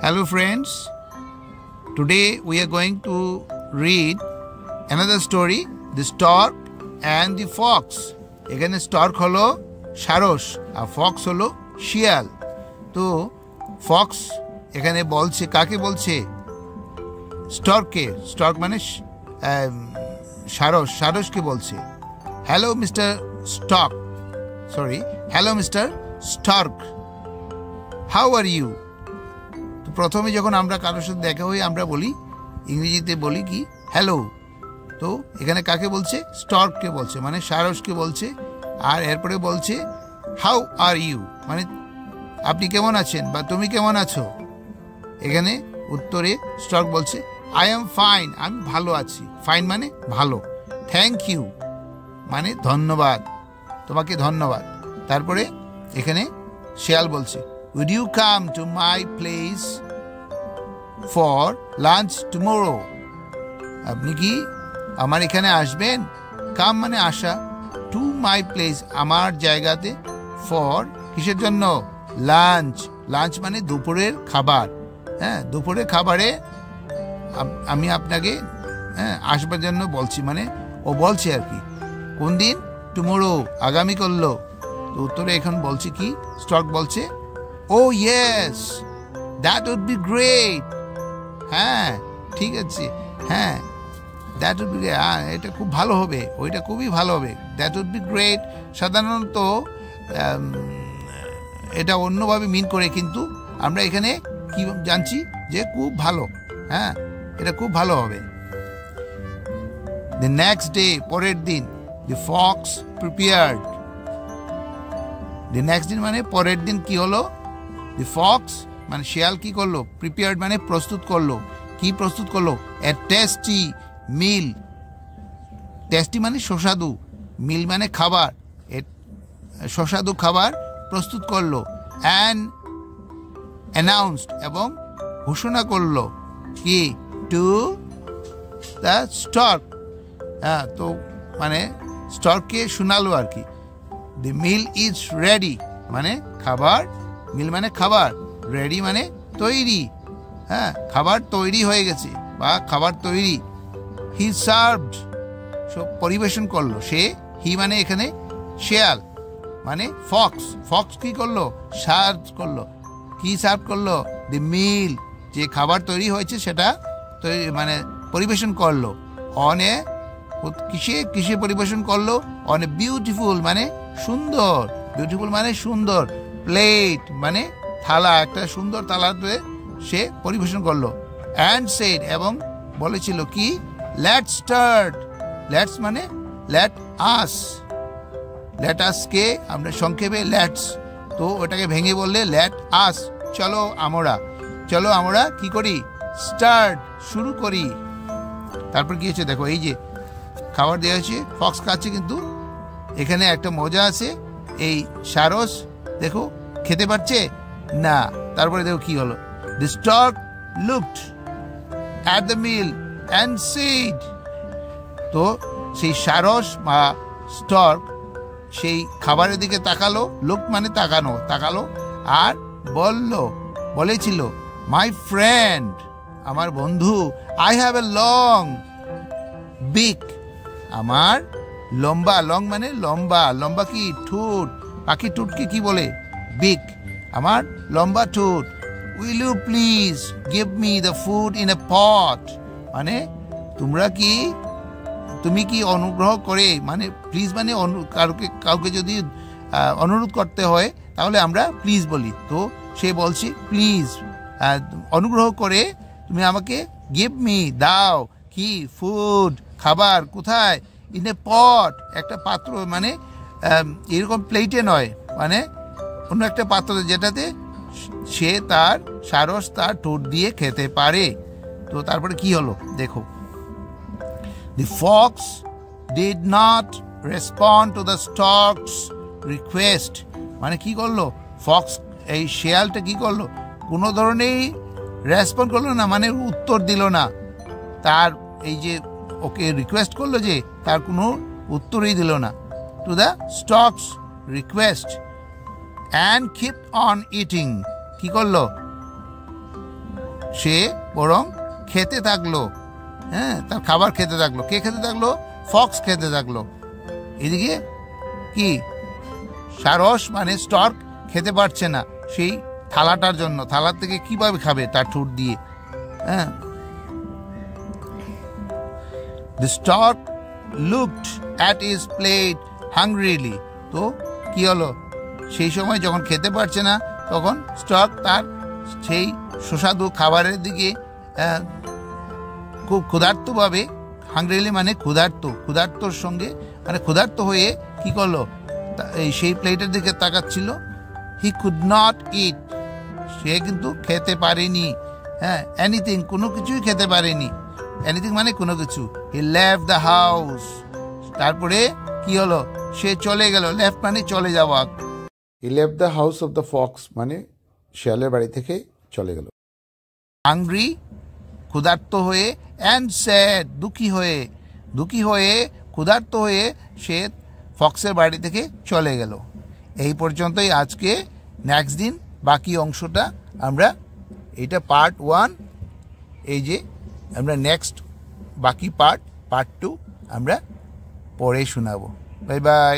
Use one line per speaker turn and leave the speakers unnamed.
Hello friends, today we are going to read another story, The Stork and the Fox. এখানে stork হলো সারস আর Fox হলো শিয়াল। তো ফক্স এখানে বলছে, কাকে বলছে? স্টর্ককে। স্টর্ক মানে সারস, সারসকে বলছে hello mister stork, hello mister stork, how are you. তো প্রথমে যখন আমরা কারোর সাথে দেখা হই আমরা বলি, ইংরেজিতে বলি কি হ্যালো। তো এখানে কাকে বলছে? স্টর্ককে বলছে, মানে সারসকে বলছে। আর এরপরে বলছে হাউ আর ইউ, মানে আপনি কেমন আছেন বা তুমি কেমন আছো। এখানে উত্তরে স্টর্ক বলছে আই এম ফাইন, আমি ভালো আছি। ফাইন মানে ভালো। থ্যাংক ইউ মানে ধন্যবাদ, তোমাকে ধন্যবাদ। তারপরে এখানে শিয়াল বলছে would you come to my place for lunch tomorrow, আপনি কি আমার এখানে আসবেন? কাম মানে আসা, টু মাই প্লেস আমার জায়গাতে, ফর কিসের জন্য? লাঞ্চ। লাঞ্চ মানে দুপুরের খাবার। হ্যাঁ, দুপুরের খাবারে আমি আপনাকে আসবার জন্য বলছি, মানে ও বলছে আর কি। কোন দিন? টুমোরো, আগামী করলো। তো উত্তরে এখন বলছে কি, স্টর্ক বলছে ও yes that would be great. হ্যাঁ ঠিক আছে, হ্যাঁ দ্যাট উড বি, এটা খুব ভালো হবে, ওইটা খুবই ভালো হবে। দ্যাট উড বি গ্রেট সাধারণত এটা অন্যভাবে মিন করে, কিন্তু আমরা এখানে কি জানছি যে খুব ভালো। হ্যাঁ, এটা খুব ভালো হবে। দ্য নেক্সট ডে, পরের দিন, the Fox prepared. The next দিন মানে পরের দিন কি হলো? দ্য ফক্স মানে শিয়াল কি করলো? প্রিপেয়ার্ড মানে প্রস্তুত করলো। কি প্রস্তুত করলো? এ টেস্টি মিল। টেস্টি মানে সুস্বাদু, মিল মানে খাবার। সুস্বাদু খাবার প্রস্তুত করলো। অ্যান্ড অ্যানাউন্সড এবং ঘোষণা করলো কি, টু দ্য স্টর্ক। হ্যাঁ, তো মানে স্টর্ককে শোনালো আর কি। দি মিল ইজ রেডি মানে খাবার, মিল মানে খাবার, রেডি মানে তৈরি। হ্যাঁ, খাবার তৈরি হয়ে গেছে বা খাবার তৈরি। হি সার্ভড, পরিবেশন করলো সে। হি মানে এখানে শেয়াল, মানে ফক্স। ফক্স কি করলো? সার্ভ করলো। কি সার্ভ করলো? দি মিল, যে খাবার তৈরি হয়েছে সেটা মানে পরিবেশন করলো। অন এ, কিসে পরিবেশন করলো? অন এ বিউটিফুল মানে সুন্দর, বিউটিফুল মানে সুন্দর, প্লেট মানে থালা, একটা সুন্দর থালাতে সে পরিবেশন করলো। অ্যান্ড সেড এবং বলেছিল কি, লেটস স্টার্ট। লেটস মানে লেট আস। লেট আস কে আমরা সংক্ষেপে লেটস, তো ওটাকে ভেঙে বললে লেট আস, চলো আমরা কি করি? স্টার্ট, শুরু করি। তারপর কি হচ্ছে দেখো, এই যে খাবার দেওয়া হয়েছে, ফক্স খাচ্ছে, কিন্তু এখানে একটা মজা আছে। এই সারস দেখো খেতে পারছে না। তারপরে দেখো কি হলো, the stork looked at the meal and said, তো সেই সারস বা স্টর্ক সেই খাবারের দিকে তাকালো। লুক মানে তাকালো আর বলেছিল মাই ফ্রেন্ড, আমার বন্ধু, আই হ্যাভ এ লং বিক, আমার লম্বা, লং মানে লম্বা, লম্বা কি ঠোঁট, পাখি ঠোঁটকে কি বলে? বিক, আমার লম্বা ঠোঁট। Will you please give me the food in a pot, মানে তুমি কি অনুগ্রহ করে, মানে প্লিজ মানে কাউকে যদি অনুরোধ করতে হয় তাহলে আমরা প্লিজ বলি। তো সে বলছে প্লিজ, অনুগ্রহ করে তুমি আমাকে গিভ মি, দাও কি, ফুড, খাবার। কোথায়? ইন এ পট, একটা পাত্র, মানে এরকম প্লেটে নয়, মানে অন্য একটা পাত্র যেটাতে সে সারস তার ঠোঁট দিয়ে খেতে পারে। তো তারপরে কি হলো দেখো, the fox did not respond to the stork's request, মানে কি করলো? ফক্স, এই শেয়ালটা কি করলো? কোনো ধরনের রেসপন্ড করলো না, মানে উত্তর দিল না। তার এই যে ওকে রিকোয়েস্ট করলো, যে তার কোনো উত্তরই দিল না। To the stork's request and keep on eating, কি করলো? সে বরং খেতে থাকলো, হ্যাঁ, তার খাবার খেতে থাকলো। কে খেতে থাকলো? ফক্স খেতে থাকলো। এদিকে কি সারস মানে স্টর্ক খেতে পারছে না সেই থালাটার জন্য। থালা থেকে কিভাবে খাবে? তার ঠোঁট দিয়ে। হ্যাঁ, The stork looked at his plate hungrily. তো কি হলো? সেই সময় যখন খেতে পারছে না, তখন স্টর্ক তার সেই সুস্বাদু খাবারের দিকে খুব ক্ষুধার্তভাবে, হাংরিলি মানে ক্ষুধার্তর সঙ্গে মানে ক্ষুধার্ত হয়ে কি করলো? এই সেই প্লেটের দিকে তাকাচ্ছিল। হি কুড নট ইট, সে কিন্তু খেতে পারেনি। হ্যাঁ, এনিথিং, কোনো কিছুই খেতে পারেনি। এনিথিং মানে কোনো কিছু। হি লেফট দ্য হাউস, তারপরে কি হলো? সে চলে গেল। লেফট মানে চলে যাওয়া।
He left the house of the Fox মানে শিয়ালের বাড়ি থেকে চলে গেল।
হাংরি ক্ষুধার্ত হয়ে, অ্যান্ড স্যাড দুঃখী হয়ে ক্ষুধার্ত হয়ে সে ফক্সের বাড়ি থেকে চলে গেল। এই পর্যন্তই আজকে। নেক্সট দিন বাকি অংশটা আমরা, এটা পার্ট 1, এই যে আমরা নেক্সট বাকি পার্ট 2 আমরা পরে শোনাবো। Bye bye.